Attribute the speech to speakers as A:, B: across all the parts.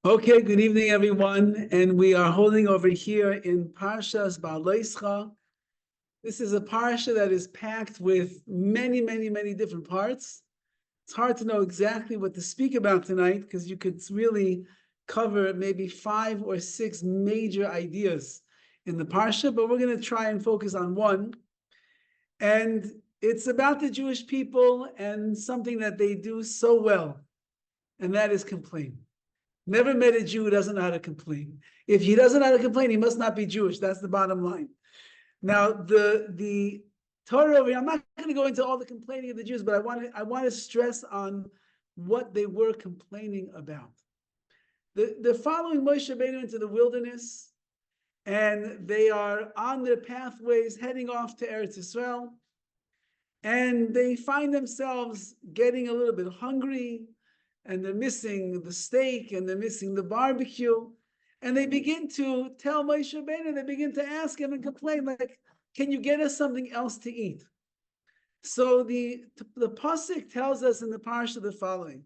A: Okay, good evening, everyone. And we are holding over here in PARSHAS BEHA'ALOSCHA. This is a parsha that is packed with many, many, many different parts. It's hard to know exactly what to speak about tonight because you could really cover maybe 5 or 6 major ideas in the parsha, but we're going to try and focus on one. And it's about the Jewish people and something that they do so well, and that is complain. Never met a Jew who doesn't know how to complain. If he doesn't know how to complain, he must not be Jewish. That's the bottom line. Now, the Torah, I'm not going to go into all the complaining of the Jews, but I want to stress on what they were complaining about. They're following Moshe Rabbeinu into the wilderness, and they are on their pathways heading off to Eretz Yisrael, and they find themselves getting a little bit hungry, and they're missing the steak, and they're missing the barbecue, and they begin to tell Moshe Rabbeinu, they begin to ask him and complain, like, can you get us something else to eat? So the pasuk tells us in the parsha the following: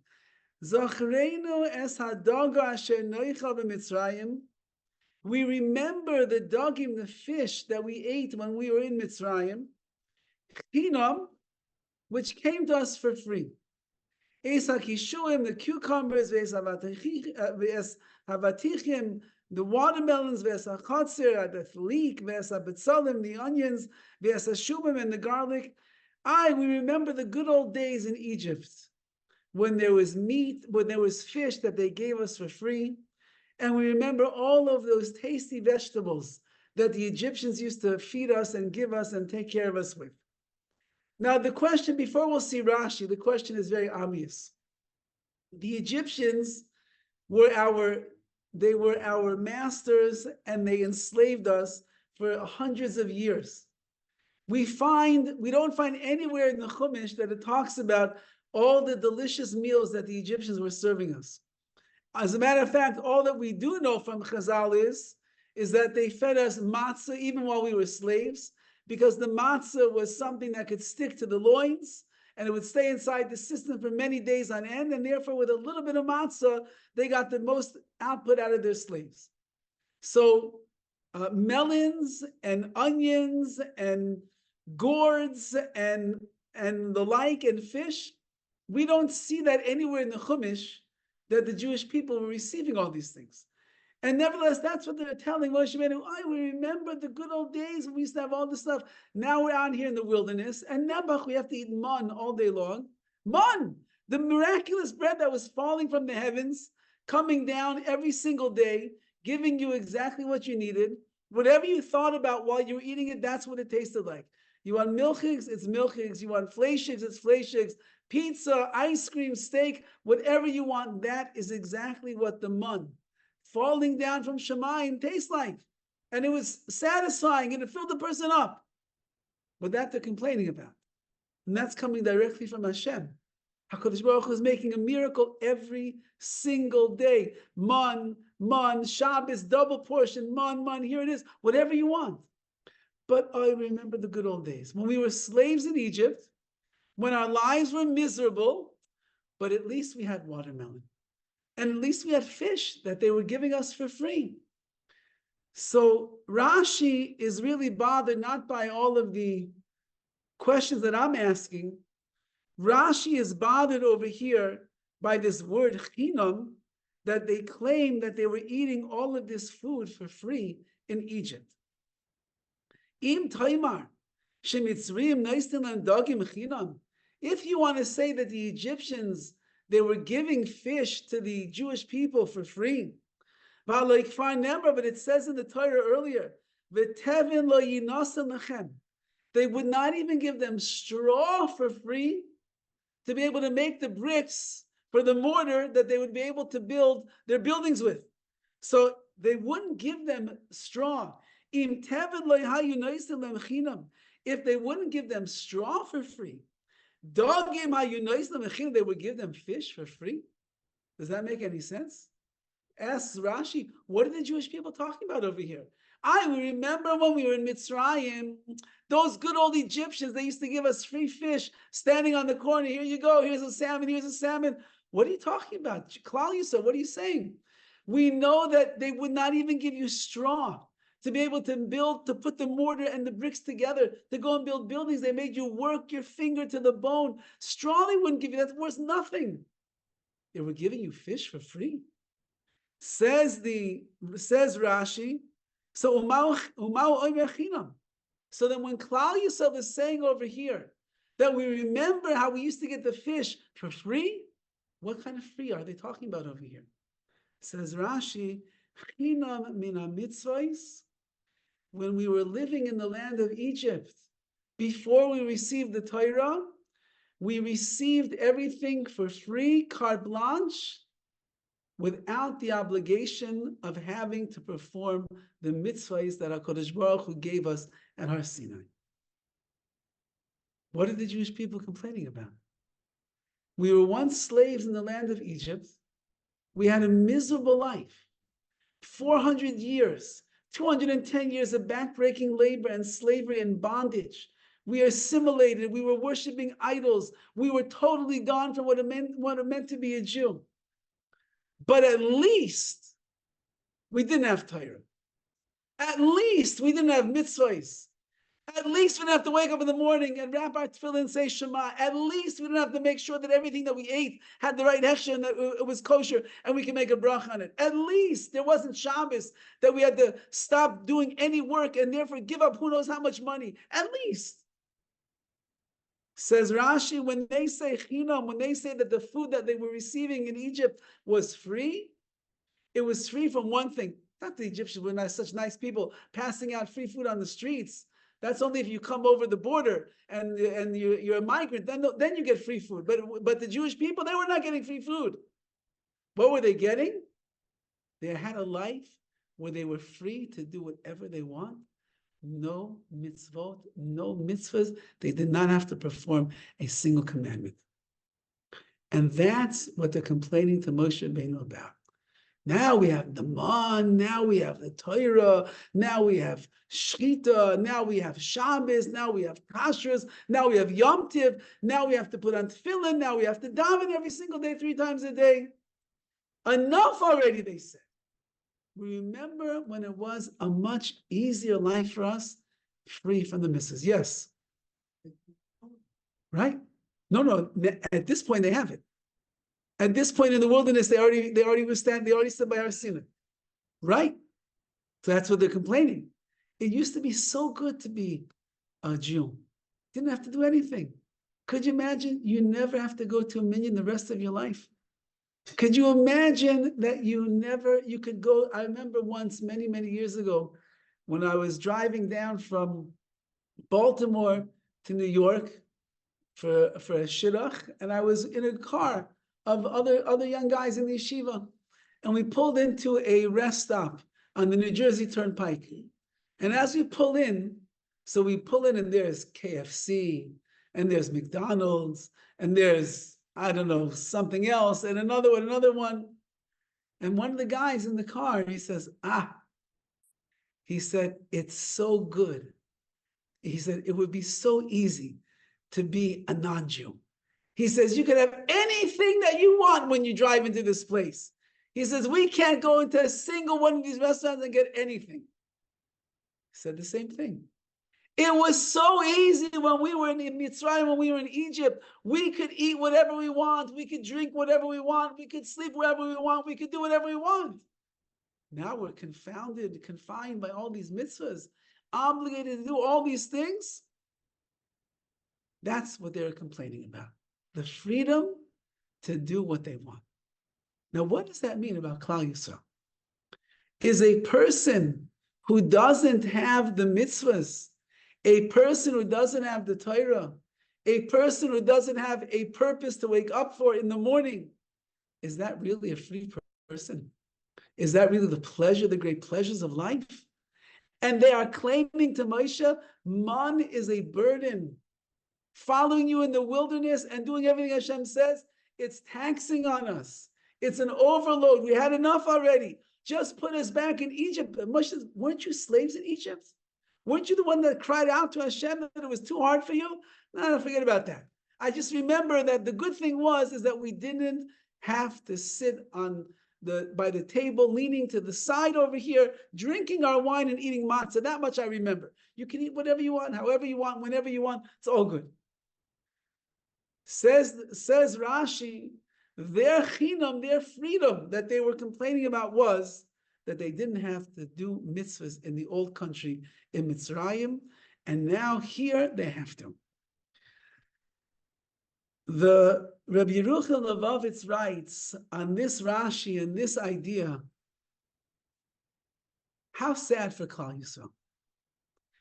A: Zachrenu es hadaga asher noicha b'Mitzrayim. We remember the dagim, the fish that we ate when we were in Mitzrayim, chinam, which came to us for free. Es hakishuim, the cucumbers, ves havatichim, the watermelons, ves hachatzer, the fleek, ves habetzalim, the onions, ves hashubim, and the garlic. We remember the good old days in Egypt, when there was meat, when there was fish that they gave us for free, and we remember all of those tasty vegetables that the Egyptians used to feed us and give us and take care of us with. Now, the question, before we'll see Rashi, the question is very obvious. The Egyptians were our masters, and they enslaved us for hundreds of years. We don't find anywhere in the Chumash that it talks about all the delicious meals that the Egyptians were serving us. As a matter of fact, all that we do know from Chazal is that they fed us matzah even while we were slaves, because the matzah was something that could stick to the loins, and it would stay inside the system for many days on end, and therefore with a little bit of matzah, they got the most output out of their slaves. So melons and onions and gourds and the like, and fish, we don't see that anywhere in the Chumash that the Jewish people were receiving all these things. And nevertheless, that's what they're telling Moshe Rabbeinu. We remember the good old days when we used to have all this stuff. Now we're out here in the wilderness, and Nebuch, we have to eat man all day long. Man, the miraculous bread that was falling from the heavens, coming down every single day, giving you exactly what you needed. Whatever you thought about while you were eating it, that's what it tasted like. You want milchigs, it's milchigs. You want fleishigs, it's fleishigs. Pizza, ice cream, steak, whatever you want, that is exactly what the man falling down from Shemayim tastes like. And it was satisfying, and it filled the person up. But that they're complaining about. And that's coming directly from Hashem. HaKadosh Baruch Hu is making a miracle every single day. Man, Shabbos, double portion, man, here it is. Whatever you want. But I remember the good old days when we were slaves in Egypt, when our lives were miserable, but at least we had watermelon. And at least we had fish that they were giving us for free. So Rashi is really bothered not by all of the questions that I'm asking. Rashi is bothered over here by this word chinam, that they claim that they were eating all of this food for free in Egypt. Im taimar shemitzrim noistin dagim chinam. If you want to say that the Egyptians, they were giving fish to the Jewish people for free, but it says in the Torah earlier, they would not even give them straw for free to be able to make the bricks for the mortar that they would be able to build their buildings with. So they wouldn't give them straw. If they wouldn't give them straw for free, they would give them fish for free. Does that make any sense? Asks Rashi, what are the Jewish people talking about over here? We remember when we were in Mitzrayim, those good old Egyptians, they used to give us free fish standing on the corner. Here you go, here's a salmon, here's a salmon. What are you talking about? Klal Yisrael, what are you saying? We know that they would not even give you straw to be able to build, to put the mortar and the bricks together, to go and build buildings. They made you work your finger to the bone. Straw they wouldn't give you. That's worth nothing. They were giving you fish for free. Says Rashi, so so then when Klal Yisrael is saying over here that we remember how we used to get the fish for free, what kind of free are they talking about over here? Says Rashi, Chinam mina mitzvos, when we were living in the land of Egypt, before we received the Torah, we received everything for free, carte blanche, without the obligation of having to perform the mitzvahs that HaKadosh Baruch Hu gave us at Har Sinai. What are the Jewish people complaining about? We were once slaves in the land of Egypt. We had a miserable life. 400 years, 210 years of backbreaking labor and slavery and bondage. We assimilated. We were worshiping idols. We were totally gone from what it meant to be a Jew. But at least we didn't have Torah. At least we didn't have mitzvahs. At least we didn't have to wake up in the morning and wrap our tefillin and say Shema. At least we didn't have to make sure that everything that we ate had the right hechsher and that it was kosher and we can make a bracha on it. At least there wasn't Shabbos that we had to stop doing any work and therefore give up who knows how much money. At least. Says Rashi, when they say chinam, when they say that the food that they were receiving in Egypt was free, it was free from one thing. Not the Egyptians were not such nice people passing out free food on the streets. That's only if you come over the border and you're a migrant, then you get free food. But the Jewish people, they were not getting free food. What were they getting? They had a life where they were free to do whatever they want. No mitzvot, no mitzvahs. They did not have to perform a single commandment. And that's what they're complaining to Moshe Rabbeinu about. Now we have the man, now we have the Torah, now we have Shchita, now we have Shabbos, now we have Kashrus, now we have Yom Tiv, now we have to put on tefillin, now we have to daven every single day, 3 times a day. Enough already, they said. We remember when it was a much easier life for us, free from the mitzvahs. Yes. Right? No. At this point, they have it. At this point in the wilderness, they already stood by Har Sinai. Right? So that's what they're complaining. It used to be so good to be a Jew. Didn't have to do anything. Could you imagine? You never have to go to a minyan the rest of your life. Could you imagine that you could go? I remember once, many, many years ago, when I was driving down from Baltimore to New York for a shidduch, and I was in a car of other young guys in the yeshiva, and we pulled into a rest stop on the New Jersey Turnpike. And as we pull in, and there's KFC, and there's McDonald's, and there's, I don't know, something else, and another one. And one of the guys in the car, he says, he said, it's so good. He said, it would be so easy to be a non-Jew. He says, you can have anything that you want when you drive into this place. He says, we can't go into a single one of these restaurants and get anything. He said the same thing. It was so easy when we were in Mitzrayim, when we were in Egypt. We could eat whatever we want. We could drink whatever we want. We could sleep wherever we want. We could do whatever we want. Now we're confined by all these mitzvahs, obligated to do all these things. That's what they're complaining about. The freedom to do what they want. Now, what does that mean about Klal Yisrael? Is a person who doesn't have the mitzvahs, a person who doesn't have the Torah, a person who doesn't have a purpose to wake up for in the morning, is that really a free person? Is that really the great pleasures of life? And they are claiming to Moshe, man is a burden. Following you in the wilderness and doing everything Hashem says, it's taxing on us. It's an overload. We had enough already. Just put us back in Egypt. Moshe, weren't you slaves in Egypt? Weren't you the one that cried out to Hashem that it was too hard for you? No, forget about that. I just remember that the good thing is that we didn't have to sit on by the table, leaning to the side over here, drinking our wine and eating matzah. That much I remember. You can eat whatever you want, however you want, whenever you want. It's all good. Says Rashi, their chinam, their freedom that they were complaining about was that they didn't have to do mitzvahs in the old country in Mitzrayim, and now here they have to. The Rabbi Yeruchel Levovitz writes on this Rashi and this idea, how sad for Klal Yisrael.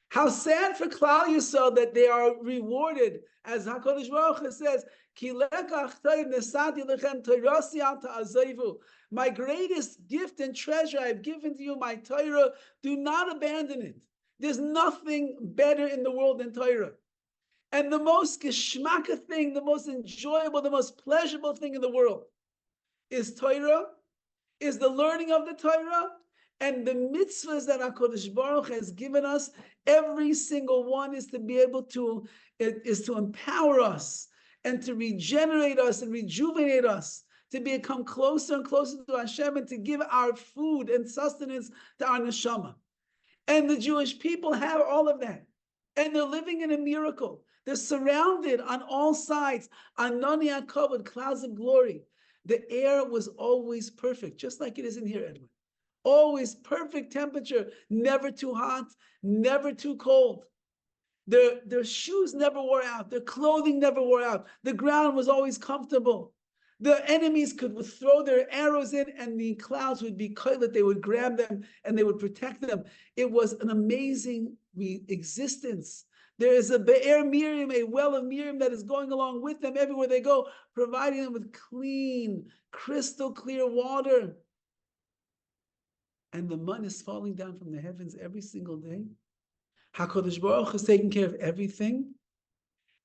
A: How sad for Klal Yisrael that they are rewarded, as HaKadosh Baruch Hu says, Ki lekach toiv nesati lechem toirasi al ta'azevu. My greatest gift and treasure I've given to you, my Torah. Do not abandon it. There's nothing better in the world than Torah. And the most geschmacka thing, the most enjoyable, the most pleasurable thing in the world is Torah, is the learning of the Torah, and the mitzvahs that HaKadosh Baruch Hu has given us. Every single one is to be able to, is to empower us and to regenerate us and rejuvenate us, to become closer and closer to Hashem, and to give our food and sustenance to our neshama. And the Jewish people have all of that. And they're living in a miracle. They're surrounded on all sides. Anani HaKavod, clouds of glory. The air was always perfect, just like it is in here, Edwin. Always perfect temperature, never too hot, never too cold. Their shoes never wore out. Their clothing never wore out. The ground was always comfortable. The enemies could throw their arrows in, and the clouds would be that they would grab them and they would protect them. It was an amazing existence. There is a Be'er Miriam, a well of Miriam that is going along with them everywhere they go, providing them with clean, crystal clear water. And the man is falling down from the heavens every single day. HaKadosh Baruch Hu is taking care of everything,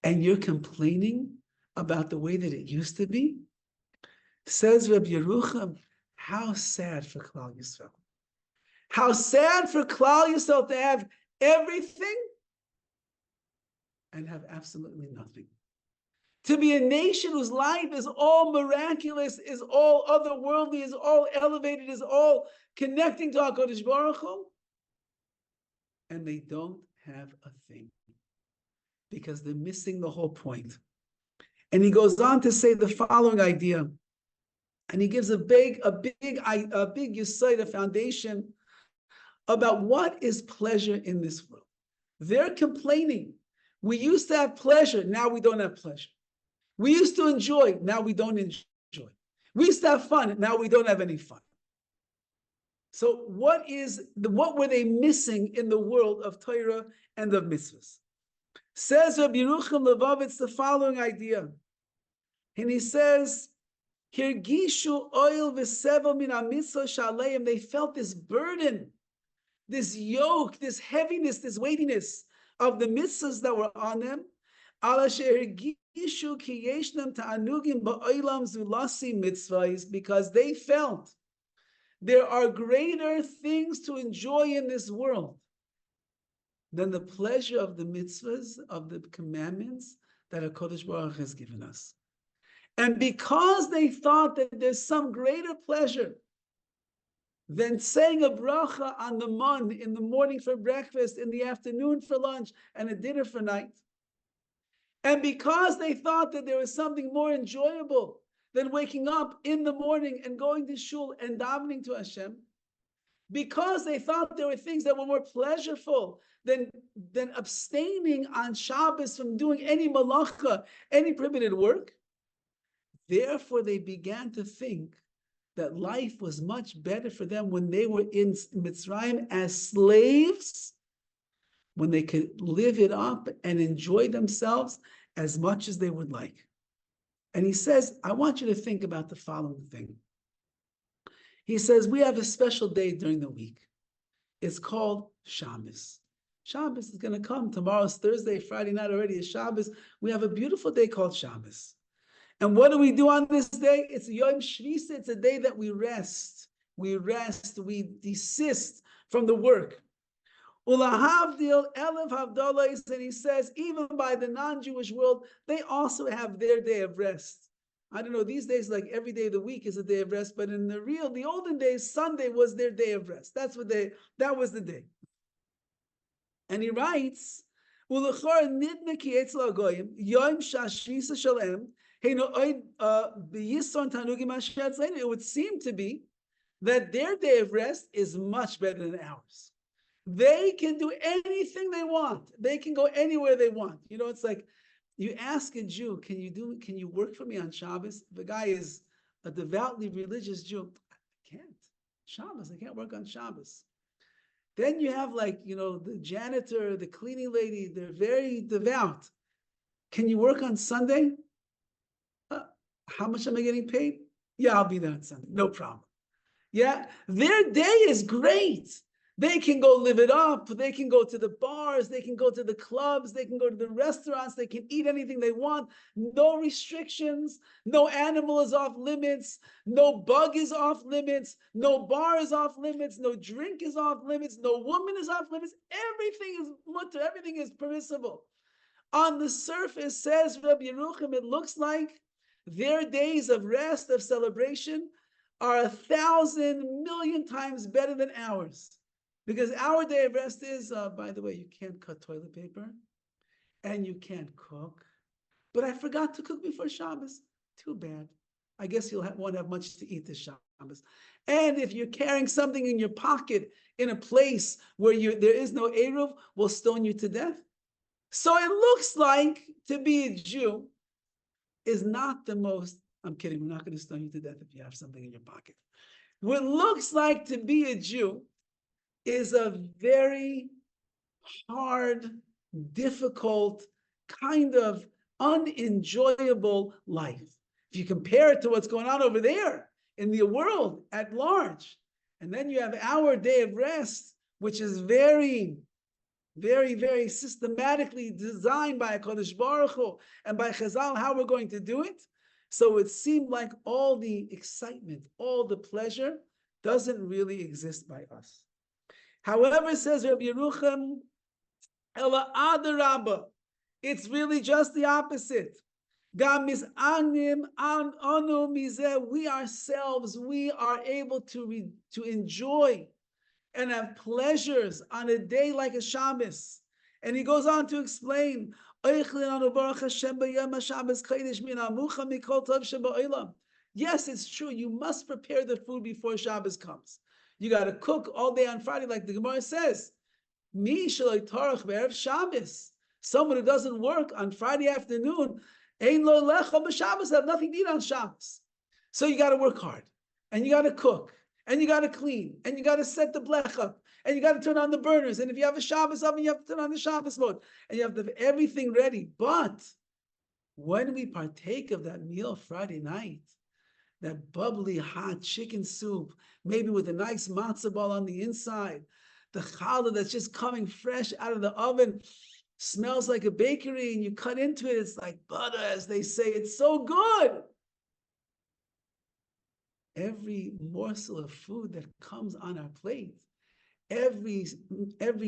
A: and you're complaining about the way that it used to be? Says Rabbi Yerucham, how sad for Klal Yisrael. How sad for Klal Yisrael to have everything and have absolutely nothing. To be a nation whose life is all miraculous, is all otherworldly, is all elevated, is all connecting to HaKadosh Baruch Hu, and they don't have a thing because they're missing the whole point. And he goes on to say the following idea, and he gives a big yesod, a foundation about what is pleasure in this world. They're complaining. We used to have pleasure, now we don't have pleasure. We used to enjoy, now we don't enjoy. We used to have fun, now we don't have any fun. So what were they missing in the world of Torah and of mitzvahs? Says Rabbi Yeruchel Levovitz the following idea. And he says, Hirgishu oil v'sevel min ha-mitzvos shaleim. They felt this burden, this yoke, this heaviness, this weightiness of the mitzvahs that were on them. Ala she'hirgishu ki yeshnam ta'anugim ba'olam zulasi mitzvahs, because they felt there are greater things to enjoy in this world than the pleasure of the mitzvahs, of the commandments that HaKadosh Baruch Hu has given us. And because they thought that there's some greater pleasure than saying a bracha on the man in the morning for breakfast, in the afternoon for lunch, and a dinner for night, and because they thought that there was something more enjoyable than waking up in the morning and going to shul and davening to Hashem, because they thought there were things that were more pleasurable than abstaining on Shabbos from doing any malacha, any prohibited work, therefore they began to think that life was much better for them when they were in Mitzrayim as slaves, when they could live it up and enjoy themselves as much as they would like. And he says, I want you to think about the following thing. He says, we have a special day during the week. It's called Shabbos. Shabbos is going to come. Tomorrow's Thursday, Friday night already is Shabbos. We have a beautiful day called Shabbos. And what do we do on this day? It's Yom Shvisa. It's a day that we rest. We rest, we desist from the work. Ulahavdil Elef Havdalos, and he says, even by the non-Jewish world, they also have their day of rest. I don't know, these days, like every day of the week is a day of rest, but in the olden days, Sunday was their day of rest. That was the day. And he writes, it would seem to be that their day of rest is much better than ours. They can do anything they want. They can go anywhere they want. You know, it's like you ask a Jew, can you work for me on Shabbos? The guy is a devoutly religious Jew. I can't. Shabbos, I can't work on Shabbos. Then you have like, you know, the janitor, the cleaning lady, they're very devout. Can you work on Sunday? How much am I getting paid? Yeah, I'll be there on Sunday. No problem. Yeah, their day is great. They can go live it up. They can go to the bars. They can go to the clubs. They can go to the restaurants. They can eat anything they want. No restrictions. No animal is off limits. No bug is off limits. No bar is off limits. No drink is off limits. No woman is off limits. Everything is mutter. Everything is permissible. On the surface, says Rabbi Yerucham, it looks like their days of rest, of celebration, are 1,000 million times better than ours. Because our day of rest is, by the way, you can't cut toilet paper and you can't cook. But I forgot to cook before Shabbos. Too bad. I guess you won't have much to eat this Shabbos. And if you're carrying something in your pocket in a place where there is no Eruv, we'll stone you to death. So it looks like to be a Jew is not the most, I'm kidding, we're not going to stone you to death if you have something in your pocket. What looks like to be a Jew is a very hard, difficult, kind of unenjoyable life. If you compare it to what's going on over there in the world at large, and then you have our day of rest, which is very, very, very systematically designed by HaKadosh Baruch Hu and by Chazal, how we're going to do it. So it seemed like all the excitement, all the pleasure doesn't really exist by us. However, says Rabbi Yerucham, Ela Adarabba, it's really just the opposite. We ourselves, we are able to enjoy and have pleasures on a day like a Shabbos. And he goes on to explain, yes, it's true, you must prepare the food before Shabbos comes. You got to cook all day on Friday, like the Gemara says. Someone who doesn't work on Friday afternoon, have nothing to eat on Shabbos. So you got to work hard, and you got to cook, and you got to clean, and you got to set the blech up, and you got to turn on the burners. And if you have a Shabbos oven, you have to turn on the Shabbos mode, and you have to have everything ready. But when we partake of that meal Friday night, that bubbly hot chicken soup, maybe with a nice matzo ball on the inside, the challah that's just coming fresh out of the oven, smells like a bakery, and you cut into it, it's like butter, as they say. It's so good. Every morsel of food that comes on our plate, every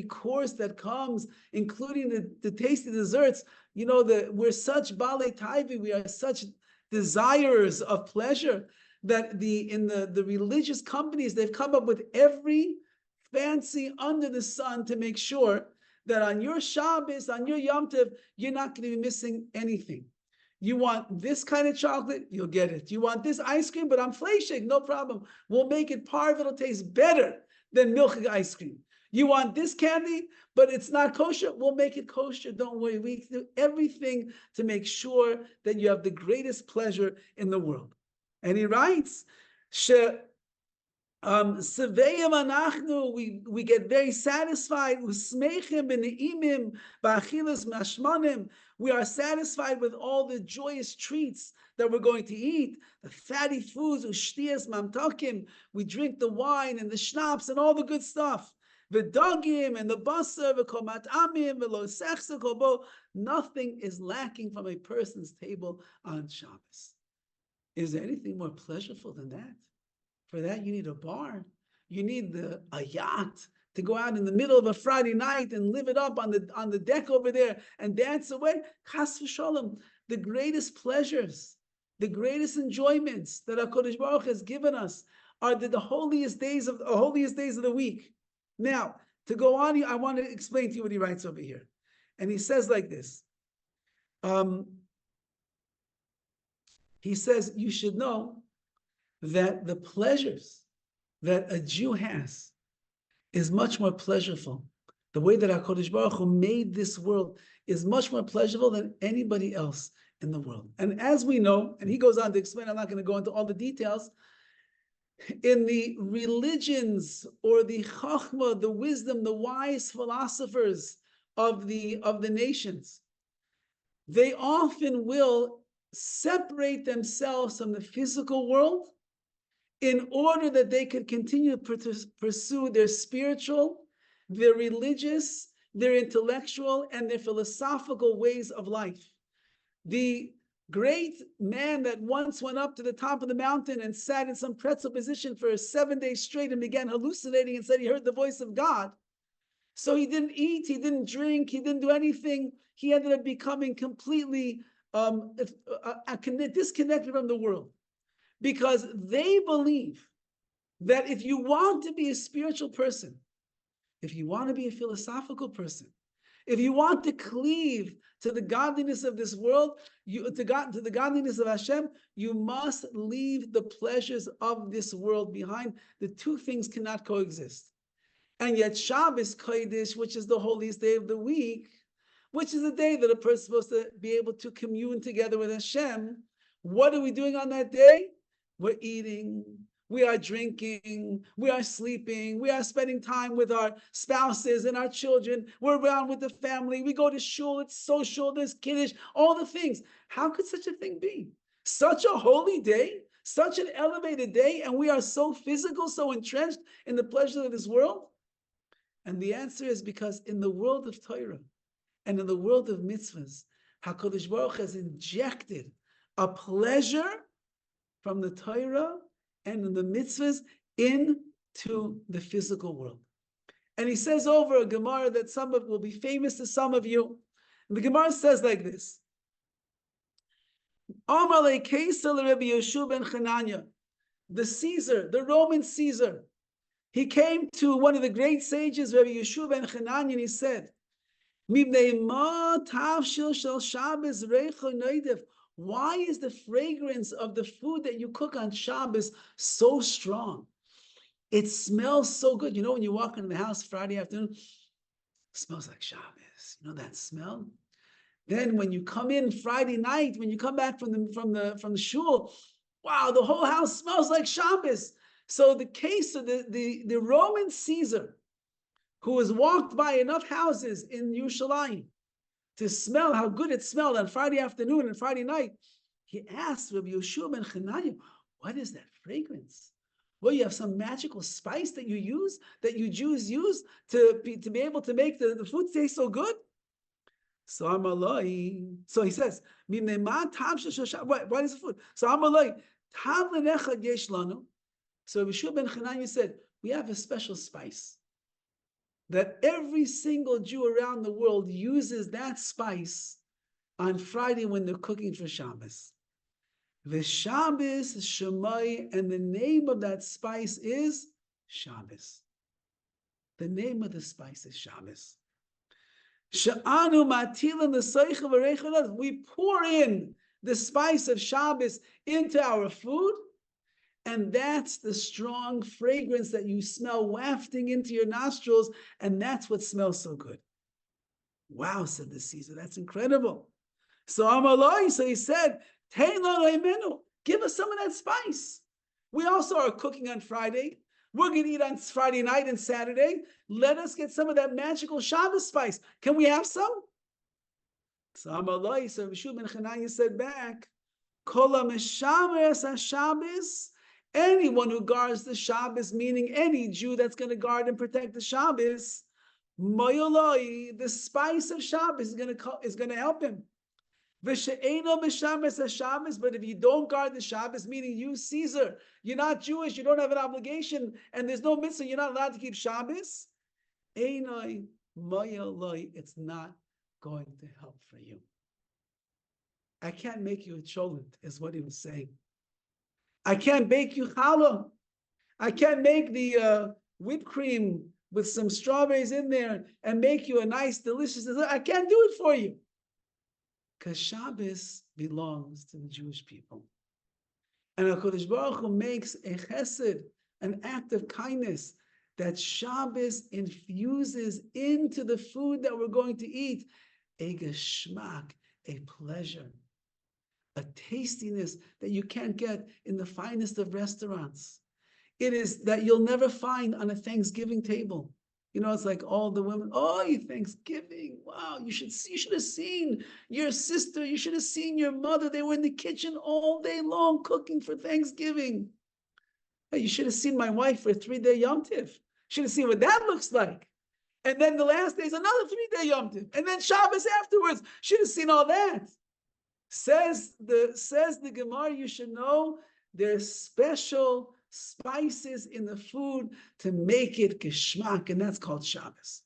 A: course that comes, including the tasty desserts, you know, we're such balei taivi, we are such desires of pleasure that in the religious companies, they've come up with every fancy under the sun to make sure that on your Shabbos, on your Yom Tov, you're not going to be missing anything. You want this kind of chocolate, you'll get it. You want this ice cream, but I'm fleshig, no problem. We'll make it parv, it'll taste better than milchig ice cream. You want this candy, but it's not kosher, we'll make it kosher. Don't worry, we do everything to make sure that you have the greatest pleasure in the world. And he writes, we get very satisfied. We are satisfied with all the joyous treats that we're going to eat, the fatty foods, we drink the wine and the schnapps and all the good stuff. The dogim and the basar, nothing is lacking from a person's table on Shabbos. Is there anything more pleasurable than that? For that, you need a barn. You need a yacht to go out in the middle of a Friday night and live it up on the deck over there and dance away. Chas v'sholem, the greatest pleasures the greatest enjoyments that HaKadosh Baruch has given us are the holiest days of the week. Now, to go on, I want to explain to you what he writes over here. And he says like this. He says, you should know that the pleasures that a Jew has is much more pleasurable. The way that HaKadosh Baruch Hu made this world is much more pleasurable than anybody else in the world. And as we know, and he goes on to explain, I'm not going to go into all the details, in the religions or the chachma, the wisdom, the wise philosophers of the nations, they often will separate themselves from the physical world in order that they could continue to pursue their spiritual, their religious, their intellectual, and their philosophical ways of life. The great man that once went up to the top of the mountain and sat in some pretzel position for 7 days straight and began hallucinating and said he heard the voice of God. So he didn't eat, he didn't drink, he didn't do anything. He ended up becoming completely disconnected from the world, because they believe that if you want to be a spiritual person, if you want to be a philosophical person, if you want to cleave to the godliness of this world, to the godliness of Hashem, you must leave the pleasures of this world behind. The two things cannot coexist. And yet Shabbos Kodesh, which is the holiest day of the week, which is the day that a person is supposed to be able to commune together with Hashem, what are we doing on that day? We're eating, we are drinking, we are sleeping, we are spending time with our spouses and our children, we're around with the family, we go to shul, it's social, there's kiddush, all the things. How could such a thing be? Such a holy day, such an elevated day, and we are so physical, so entrenched in the pleasures of this world? And the answer is because in the world of Torah and in the world of mitzvahs, HaKadosh Baruch has injected a pleasure from the Torah and in the mitzvahs into the physical world. And he says over a Gemara that some of will be famous to some of you. And the Gemara says like this. Amalei Kaisel Rabbi Yeshua ben Chananya, the Caesar, the Roman Caesar, he came to one of the great sages, Rabbi Yeshua ben Chananya, and he said, why is the fragrance of the food that you cook on Shabbos so strong? It smells so good. You know, when you walk into the house Friday afternoon, it smells like Shabbos. You know that smell? Then when you come in Friday night, when you come back from the shul, wow, the whole house smells like Shabbos. So the case of the Roman Caesar, who has walked by enough houses in Yerushalayim to smell how good it smelled on Friday afternoon and Friday night, he asked Rabbi Yeshua ben Chananya, what is that fragrance? Well, you have some magical spice that you use, that you Jews use to be able to make the food taste so good? So he says, what is the food? So So Rabbi Yeshua ben Chananya said, we have a special spice that every single Jew around the world uses that spice on Friday when they're cooking for Shabbos. The Shabbos Shemai, and the name of that spice is Shabbos. The name of the spice is Shabbos. We pour in the spice of Shabbos into our food, and that's the strong fragrance that you smell wafting into your nostrils, and that's what smells so good. Wow, said the Caesar, that's incredible. So Amaloi, so he said, give us some of that spice. We also are cooking on Friday. We're going to eat on Friday night and Saturday. Let us get some of that magical Shabbos spice. Can we have some? So Amaloi, so Yeshua ben Chananya said back, Shabbos, anyone who guards the Shabbos, meaning any Jew that's going to guard and protect the Shabbos, the spice of Shabbos is going to help him. But if you don't guard the Shabbos, meaning you, Caesar, you're not Jewish, you don't have an obligation, and there's no mitzvah, you're not allowed to keep Shabbos, it's not going to help for you. I can't make you a cholent, is what he was saying. I can't bake you challah. I can't make the whipped cream with some strawberries in there and make you a nice, delicious dessert. I can't do it for you. Because Shabbos belongs to the Jewish people. And HaKadosh Baruch Hu makes a chesed, an act of kindness, that Shabbos infuses into the food that we're going to eat a geschmack, a pleasure, a tastiness that you can't get in the finest of restaurants. It is that you'll never find on a Thanksgiving table. You know, it's like all the women, oh, you Thanksgiving, wow, you should have seen your sister, you should have seen your mother. They were in the kitchen all day long cooking for Thanksgiving. Hey, you should have seen my wife for a 3-day Yom Tiv. Should have seen what that looks like. And then the last day is another 3-day Yom Tiv. And then Shabbos afterwards, should have seen all that. Says the Gemara, you should know there's special spices in the food to make it geschmack, and that's called Shabbos.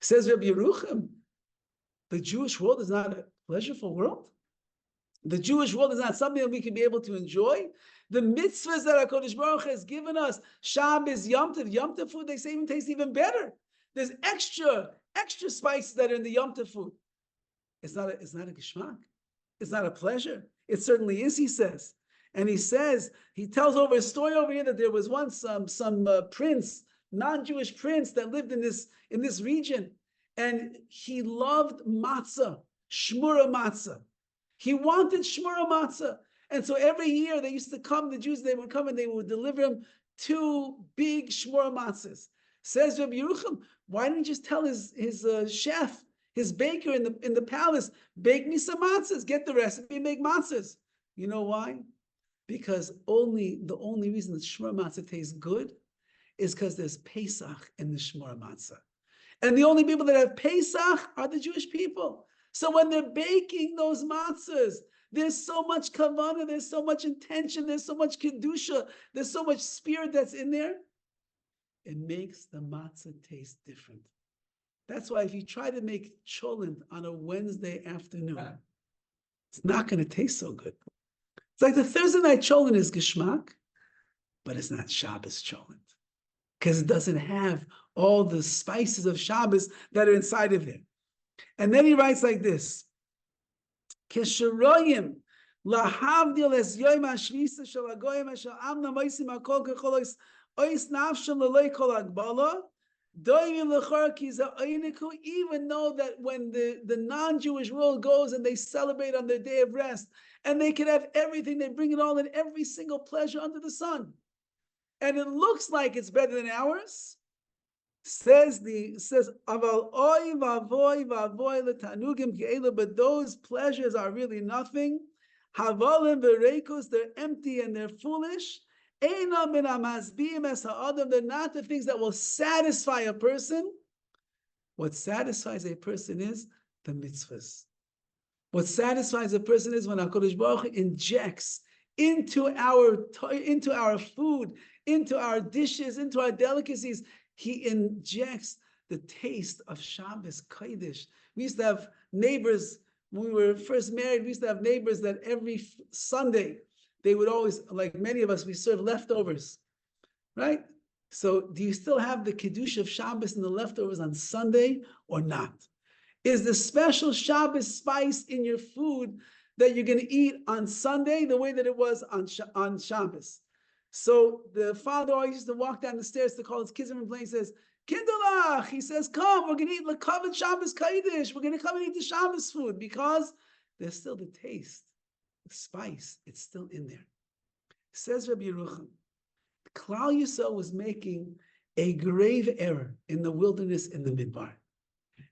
A: Says Rabbi Yerucham, the Jewish world is not a pleasureful world. The Jewish world is not something that we can be able to enjoy. The mitzvahs that HaKadosh Baruch Hu has given us, Shabbos, Yom Tov food, they say even tastes even better. There's extra spices that are in the Yom Tov food. It's not a geschmack. It's not a pleasure. It certainly is, he says. And he tells over a story over here that there was once some prince, non-Jewish prince that lived in this region, and he loved matzah, shmura matzah. He wanted shmura matzah. And so every year they used to come, the Jews, they would come and they would deliver him 2 big shmura matzahs. Says Rabbi Yerucham, why didn't he just tell his chef, his baker in the palace, bake me some matzahs, get the recipe and make matzahs? You know why? Because the only reason that shmura matzah tastes good is because there's Pesach in the shmura matzah. And the only people that have Pesach are the Jewish people. So when they're baking those matzahs, there's so much kavanah, there's so much intention, there's so much kedusha, there's so much spirit that's in there. It makes the matzah taste different. That's why if you try to make cholent on a Wednesday afternoon, it's not going to taste so good. It's like the Thursday night cholent is geschmack, but it's not Shabbos cholent because it doesn't have all the spices of Shabbos that are inside of it. And then he writes like this: Kesheroyim lahavdil es yoyim hashvisa shel hagoyim shel amna moisim hakol kecholos ois nafshel leloi kol hagbala doyim lechor ki za oyniku. Even though that when the non-Jewish world goes and they celebrate on their day of rest and they can have everything, they bring it all in, every single pleasure under the sun, and it looks like it's better than ours. Says aval oy vavoy vavoy letanugim ge'ela, but those pleasures are really nothing. Havalim v'reikos, they're empty and they're foolish. Einam min hamazbiim es ha'adam, they're not the things that will satisfy a person. What satisfies a person is the mitzvahs. What satisfies a person is when HaKadosh Baruch Hu injects into our food, into our dishes, into our delicacies. He injects the taste of Shabbos Kodesh. We used to have neighbors, when we were first married, we used to have neighbors that every Sunday, they would always, like many of us, we serve leftovers, right? So do you still have the Kiddush of Shabbos and the leftovers on Sunday or not? Is the special Shabbos spice in your food that you're going to eat on Sunday the way that it was on Shabbos? So the father always used to walk down the stairs to call his kids and play. He says, Kinderlach, he says, come, we're going to eat Lekavet Shabbos Kodesh. We're going to come and eat the Shabbos food, because there's still the taste, the spice, it's still in there. Says Rabbi Yerucham, Klal Yisrael was making a grave error in the wilderness in the Midbar.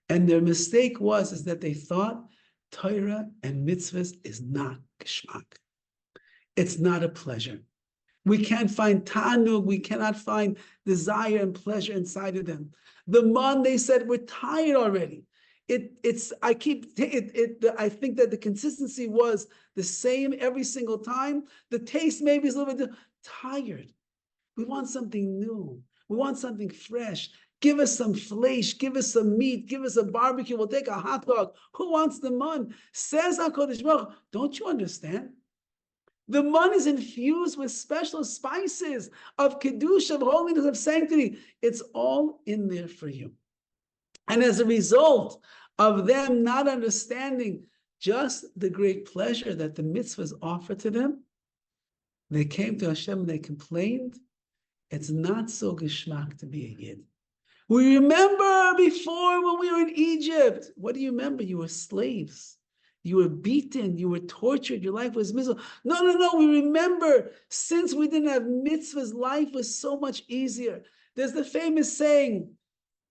A: And their mistake is that they thought Torah and mitzvahs is not geschmack. It's not a pleasure. We can't find ta'anug, we cannot find desire and pleasure inside of them. The man, they said, we're tired already. I think that the consistency was the same every single time. The taste maybe is a little bit tired. We want something new. We want something fresh. Give us some flesh, give us some meat, give us a barbecue, we'll take a hot dog. Who wants the mun? Says HaKadosh Baruch Hu, don't you understand? The mun is infused with special spices of kedusha, of holiness, of sanctity. It's all in there for you. And as a result of them not understanding just the great pleasure that the mitzvahs offer to them, they came to Hashem and they complained, it's not so geschmack to be a Yid. We remember before when we were in Egypt. What do you remember? You were slaves. You were beaten. You were tortured. Your life was miserable. No. We remember since we didn't have mitzvahs, life was so much easier. There's the famous saying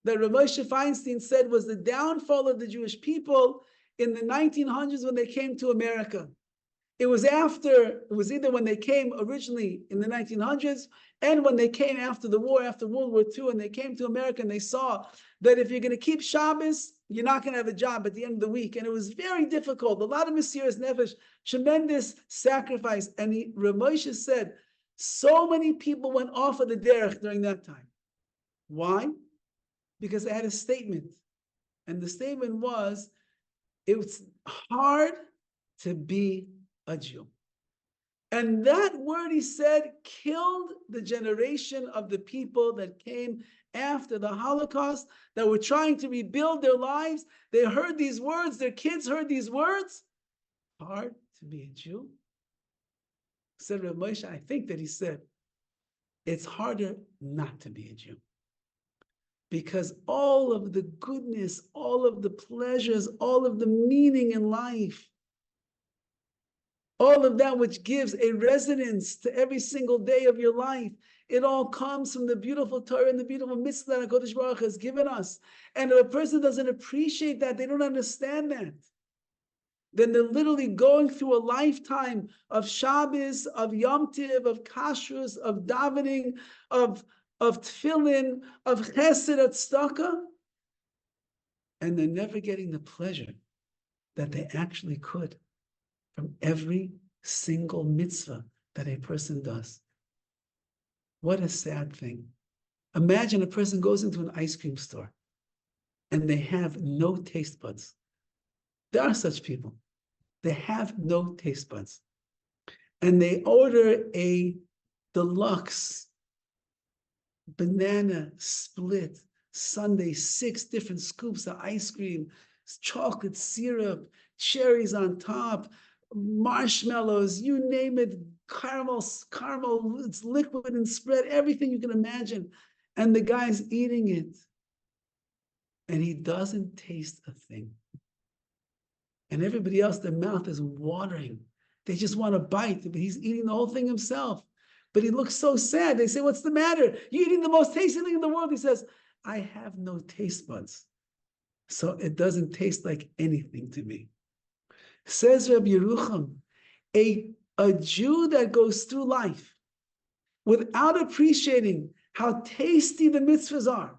A: that Rabbi Moshe Feinstein said was the downfall of the Jewish people in the 1900s when they came to America. It was either when they came originally in the 1900s and when they came after the war, after World War II, and they came to America and they saw that if you're going to keep Shabbos, you're not going to have a job at the end of the week. And it was very difficult. A lot of Mesiras Nefesh, tremendous sacrifice. And Rabbi Moshe said, so many people went off of the derech during that time. Why? Because they had a statement. And the statement was, it's hard to be a Jew. And that word, he said, killed the generation of the people that came after the Holocaust, that were trying to rebuild their lives. They heard these words, their kids heard these words. Hard to be a Jew. Said Rav Moshe, I think that he said, it's harder not to be a Jew. Because all of the goodness, all of the pleasures, all of the meaning in life, all of that which gives a resonance to every single day of your life, it all comes from the beautiful Torah and the beautiful mitzvah that HaKadosh Baruch Hu has given us. And if a person doesn't appreciate that, they don't understand that, then they're literally going through a lifetime of Shabbos, of Yom Tiv, of Kashrus, of davening, of tefillin, of chesed, of tzedakah, and they're never getting the pleasure that they actually could from every single mitzvah that a person does. What a sad thing. Imagine a person goes into an ice cream store and they have no taste buds. There are such people. They have no taste buds. And they order a deluxe banana split sundae, 6 different scoops of ice cream, chocolate syrup, cherries on top, marshmallows, you name it, caramel, it's liquid and spread, everything you can imagine. And the guy's eating it. And he doesn't taste a thing. And everybody else, their mouth is watering. They just want to bite, but he's eating the whole thing himself. But he looks so sad. They say, what's the matter? You're eating the most tasty thing in the world. He says, I have no taste buds. So it doesn't taste like anything to me. Says Rabbi Yerucham, a Jew that goes through life without appreciating how tasty the mitzvahs are,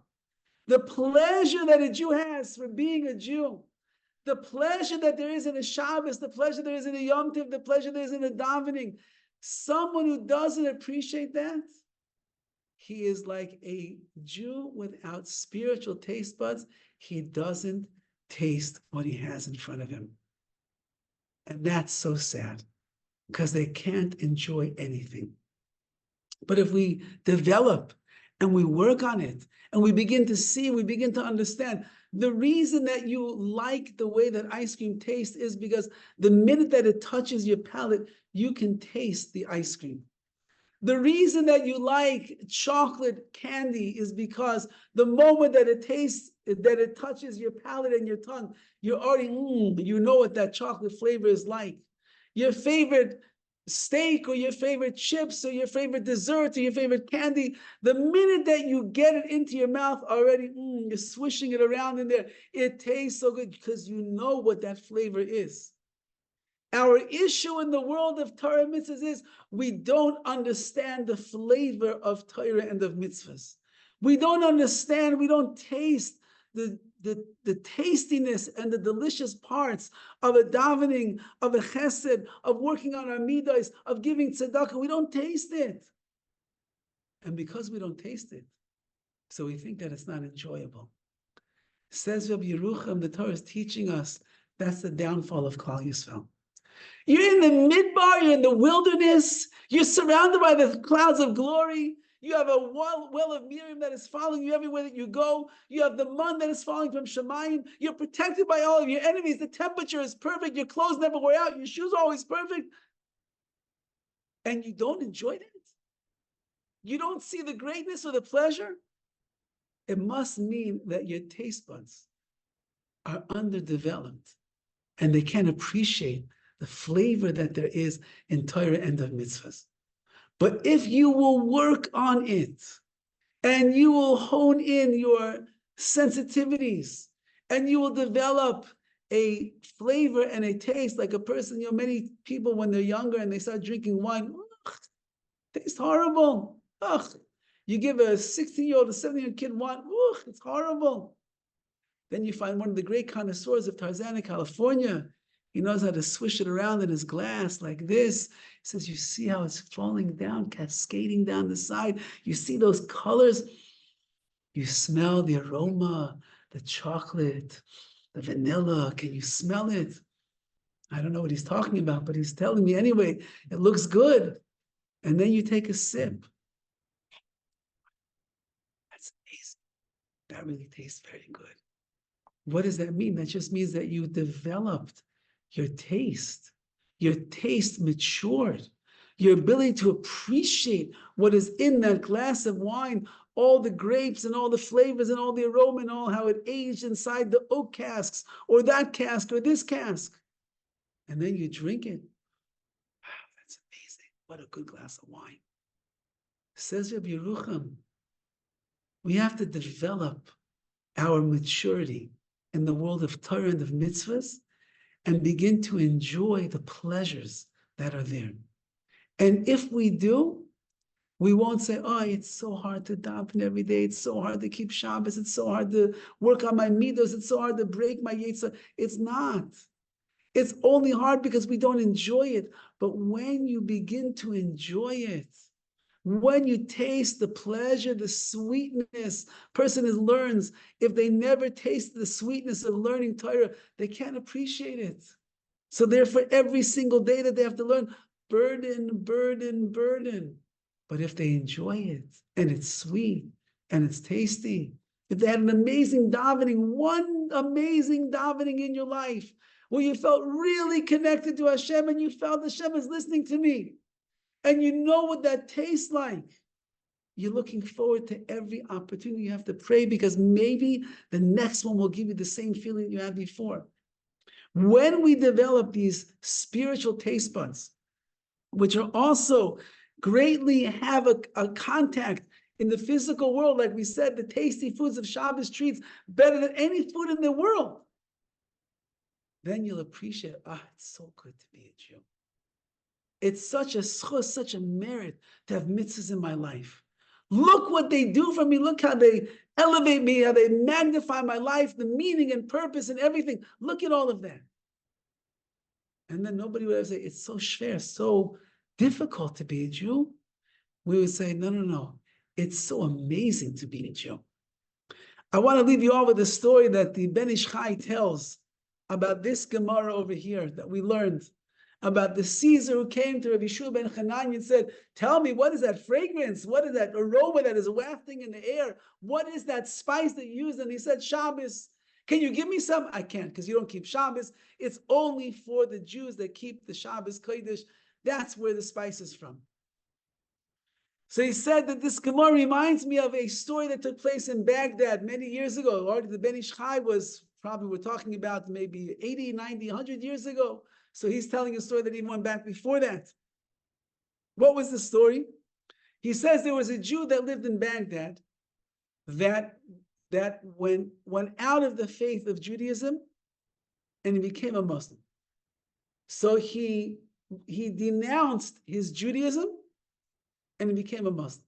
A: the pleasure that a Jew has for being a Jew, the pleasure that there is in a Shabbos, the pleasure there is in a Yom Tov, the pleasure there is in a davening. Someone who doesn't appreciate that, he is like a Jew without spiritual taste buds. He doesn't taste what he has in front of him. And that's so sad, because they can't enjoy anything. But if we develop and we work on it, and we begin to see, we begin to understand, the reason that you like the way that ice cream tastes is because the minute that it touches your palate, you can taste the ice cream. The reason that you like chocolate candy is because the moment that it tastes, that it touches your palate and your tongue, you're already, you know what that chocolate flavor is like. Your favorite steak or your favorite chips or your favorite dessert or your favorite candy, the minute that you get it into your mouth already, you're swishing it around in there. It tastes so good because you know what that flavor is. Our issue in the world of Torah mitzvahs is we don't understand the flavor of Torah and of mitzvahs. We don't understand, we don't taste the tastiness and the delicious parts of a davening, of a chesed, of working on our midos, of giving tzedakah. We don't taste it. And because we don't taste it, So we think that it's not enjoyable. Says Rabbi Yerucham, the Torah is teaching us that's the downfall of Klal Yisrael. You're in the midbar, you're in the wilderness, you're surrounded by the clouds of glory. You have a well of Miriam that is following you everywhere that you go. You have the mun that is falling from Shemayim. You're protected by all of your enemies. The temperature is perfect. Your clothes never wear out. Your shoes are always perfect. And you don't enjoy that? You don't see the greatness or the pleasure? It must mean that your taste buds are underdeveloped and they can't appreciate the flavor that there is in Torah and of mitzvahs. But if you will work on it and you will hone in your sensitivities and you will develop a flavor and a taste like a person, many people when they're younger and they start drinking wine, tastes horrible. You give a 16-year-old, a 17-year-old kid wine, it's horrible. Then you find one of the great connoisseurs of Tarzana, California. He knows how to swish it around in his glass like this. He says, you see how it's falling down, cascading down the side. You see those colors. You smell the aroma, the chocolate, the vanilla. Can you smell it? I don't know what he's talking about, but he's telling me anyway, it looks good. And then you take a sip. That's amazing. That really tastes very good. What does that mean? That just means that you developed your taste matured, your ability to appreciate what is in that glass of wine, all the grapes and all the flavors and all the aroma and all how it aged inside the oak casks or that cask or this cask. And then you drink it. Wow, that's amazing. What a good glass of wine. Says Rabbi Yerucham, we have to develop our maturity in the world of Torah and of mitzvahs and begin to enjoy the pleasures that are there. And if we do, we won't say, it's so hard to daven every day. It's so hard to keep Shabbos. It's so hard to work on my midos. It's so hard to break my yetzer. It's not. It's only hard because we don't enjoy it. But when you begin to enjoy it, when you taste the pleasure, the sweetness, learns. If they never taste the sweetness of learning Torah, they can't appreciate it. So therefore, every single day that they have to learn, burden, burden, burden. But if they enjoy it, and it's sweet, and it's tasty, if they had an amazing davening, one amazing davening in your life, where you felt really connected to Hashem, and you felt Hashem is listening to me, and you know what that tastes like, you're looking forward to every opportunity. You have to pray because maybe the next one will give you the same feeling you had before. When we develop these spiritual taste buds, which are also greatly have a contact in the physical world, like we said, the tasty foods of Shabbos treats better than any food in the world, then you'll appreciate, it's so good to be a Jew. It's such a schus, such a merit to have mitzvahs in my life. Look what they do for me. Look how they elevate me, how they magnify my life, the meaning and purpose and everything. Look at all of that. And then nobody would ever say, it's so schwer, so difficult to be a Jew. We would say, no. It's so amazing to be a Jew. I want to leave you all with a story that the Ben Ish Chai tells about this Gemara over here that we learned about the Caesar who came to Rabbi Yeshua ben Hanani and said, tell me, what is that fragrance? What is that aroma that is wafting in the air? What is that spice that you use? And he said, Shabbos. Can you give me some? I can't, because you don't keep Shabbos. It's only for the Jews that keep the Shabbos Kodesh. That's where the spice is from. So he said that this Gemara reminds me of a story that took place in Baghdad many years ago. Or the Ben Ish Chai was probably, we're talking about maybe 80, 90, 100 years ago. So he's telling a story that even went back before that. What was the story? He says there was a Jew that lived in Baghdad that went out of the faith of Judaism and he became a Muslim. So he denounced his Judaism and he became a Muslim.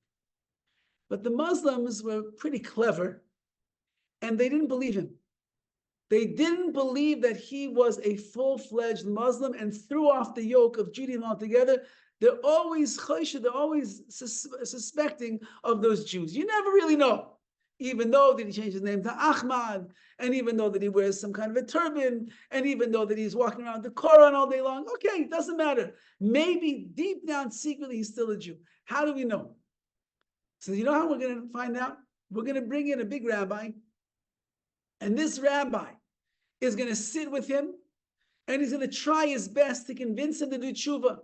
A: But the Muslims were pretty clever and they didn't believe him. They didn't believe that he was a full-fledged Muslim and threw off the yoke of Judaism altogether. They're always suspecting of those Jews. You never really know. even though that he changed his name to Ahmad, and even though that he wears some kind of a turban, and even though that he's walking around the Quran all day long, okay, it doesn't matter. Maybe deep down, secretly, he's still a Jew. How do we know? So you know how we're going to find out? We're going to bring in a big rabbi, and this rabbi is going to sit with him, and he's going to try his best to convince him to do tshuva,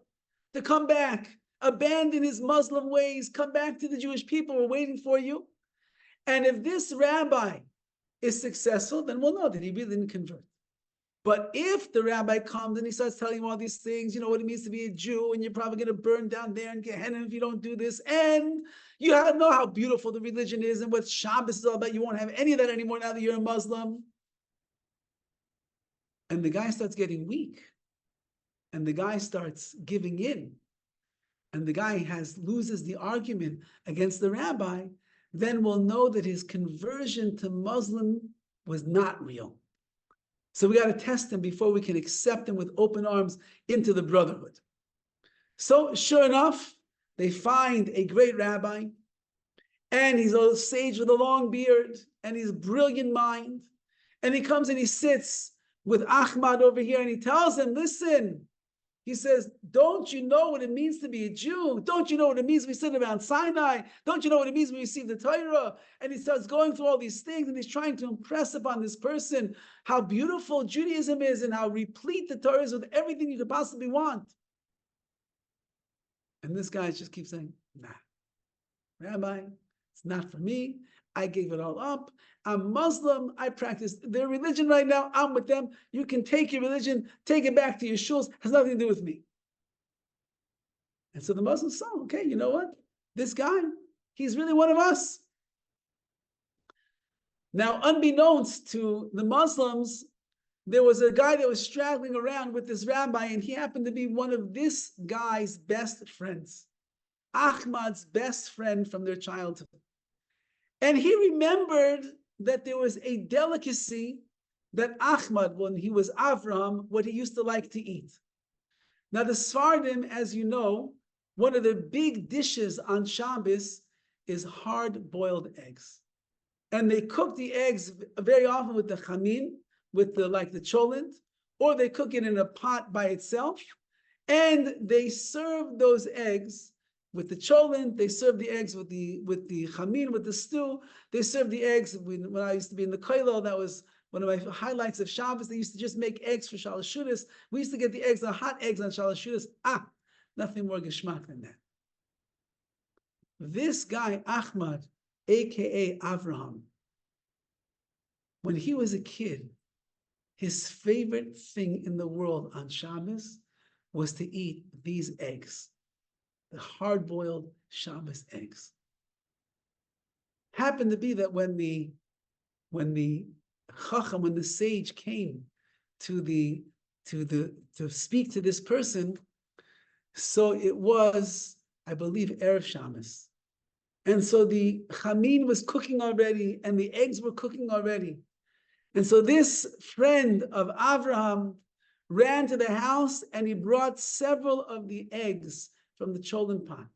A: to come back, abandon his Muslim ways, come back to the Jewish people. We're waiting for you. And if this rabbi is successful, then we'll know that he really didn't convert. But if the rabbi comes and he starts telling you all these things, you know what it means to be a Jew, and you're probably going to burn down there and Gehenna if you don't do this, and you know how beautiful the religion is and what Shabbos is all about, you won't have any of that anymore now that you're a Muslim. And the guy starts getting weak, and the guy starts giving in, and the guy loses the argument against the rabbi, then we'll know that his conversion to Muslim was not real. So we got to test him before we can accept him with open arms into the brotherhood. So sure enough, they find a great rabbi, and he's a sage with a long beard, and he's a brilliant mind, and he comes and he sits with Ahmad over here, and he tells him, listen, he says, don't you know what it means to be a Jew? Don't you know what it means when we sit around Sinai? Don't you know what it means when we receive the Torah? And he starts going through all these things, and he's trying to impress upon this person how beautiful Judaism is and how replete the Torah is with everything you could possibly want. And this guy just keeps saying, nah, Rabbi, it's not for me. I gave it all up. I'm Muslim. I practice their religion right now. I'm with them. You can take your religion, take it back to your shuls. Has nothing to do with me. And so the Muslims saw, okay, you know what? This guy, he's really one of us. Now, unbeknownst to the Muslims, there was a guy that was straggling around with this rabbi, and he happened to be one of this guy's best friends, Ahmad's best friend from their childhood. And he remembered that there was a delicacy that Ahmad, when he was Avraham, what he used to like to eat. Now, the Sfardim, as you know, one of the big dishes on Shabbos is hard-boiled eggs. And they cook the eggs very often with the chamin, with the cholent, or they cook it in a pot by itself, and they serve those eggs with the cholent. They serve the eggs with the chamin, with the stew. They serve the eggs. When I used to be in the kollel, that was one of my highlights of Shabbos. They used to just make eggs for shalashudas. We used to get the eggs, the hot eggs on shalashudas. Nothing more geschmack than that. This guy, Ahmad, aka Avraham, when he was a kid, his favorite thing in the world on Shabbos was to eat these eggs, the hard-boiled Shabbos eggs. Happened to be that when the Chacham, when the sage came to speak to this person, so it was, I believe, Erev Shabbos. And so the chamin was cooking already, and the eggs were cooking already. And so this friend of Avraham ran to the house, and he brought several of the eggs from the cholent pot.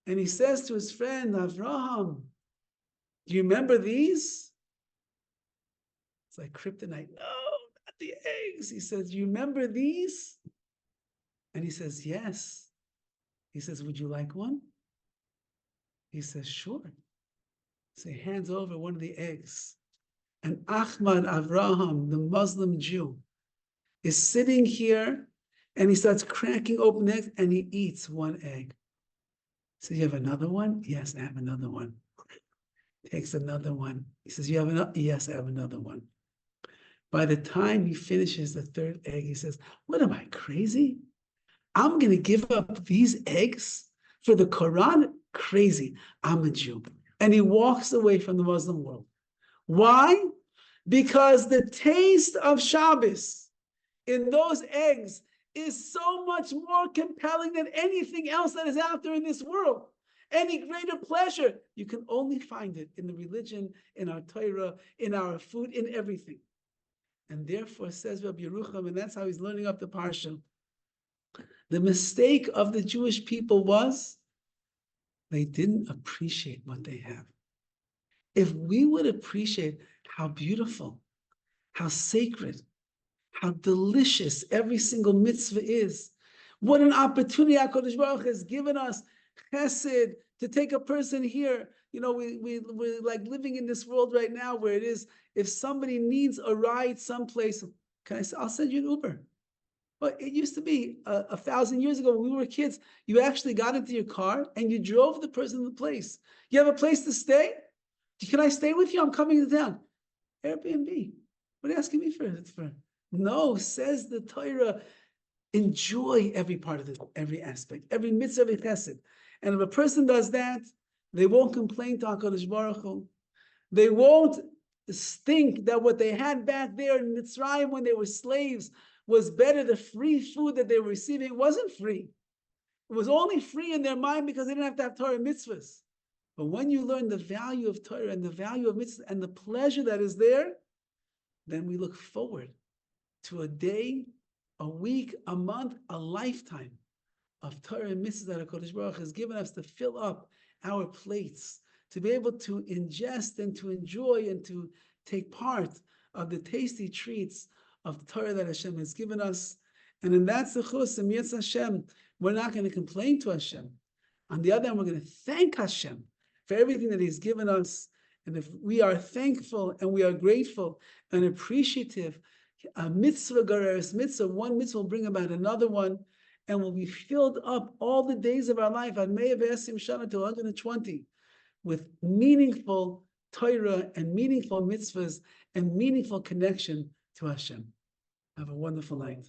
A: And he says to his friend, Avraham, do you remember these? It's like kryptonite. No, not the eggs. He says, do you remember these? And he says, yes. He says, would you like one? He says, sure. So he hands over one of the eggs. And Ahmad Avraham, the Muslim Jew, is sitting here, and he starts cracking open eggs, and he eats one egg. So you have another one? Yes, I have another one. Takes another one. He says, you have another? Yes, I have another one. By the time he finishes the third egg, he says, what am I, crazy? I'm going to give up these eggs for the Quran? Crazy. I'm a Jew. And he walks away from the Muslim world. Why? Because the taste of Shabbos in those eggs is so much more compelling than anything else that is out there in this world. Any greater pleasure, you can only find it in the religion, in our Torah, in our food, in everything. And therefore, says Rabbi Yerucham, and that's how he's learning up the Parsha, the mistake of the Jewish people was they didn't appreciate what they have. If we would appreciate how beautiful, how sacred, how delicious every single mitzvah is, what an opportunity HaKadosh Baruch has given us, chesed, to take a person here. We're like living in this world right now where it is, if somebody needs a ride someplace, I'll send you an Uber. But it used to be 1,000 years ago when we were kids, you actually got into your car and you drove the person to the place. You have a place to stay? Can I stay with you? I'm coming to town. Airbnb. What are you asking me for? No, says the Torah, enjoy every part of it, every aspect, every mitzvah, every chesed. And if a person does that, they won't complain to HaKadosh Baruch Hu. They won't think that what they had back there in Mitzrayim when they were slaves was better. The free food that they were receiving, it wasn't free. It was only free in their mind because they didn't have to have Torah mitzvahs. But when you learn the value of Torah and the value of mitzvahs and the pleasure that is there, then we look forward to a day, a week, a month, a lifetime of Torah and mitzvahs that HaKadosh Baruch has given us to fill up our plates, to be able to ingest and to enjoy and to take part of the tasty treats of the Torah that Hashem has given us. And in that zechus and Yetz Hashem, we're not going to complain to Hashem. On the other hand, we're going to thank Hashem for everything that He's given us. And if we are thankful and we are grateful and appreciative, a mitzvah gareres mitzvah, one mitzvah will bring about another one, and will be filled up all the days of our life, at Me'ah V'Esim Shana to 120, with meaningful Torah and meaningful mitzvahs and meaningful connection to Hashem. Have a wonderful night.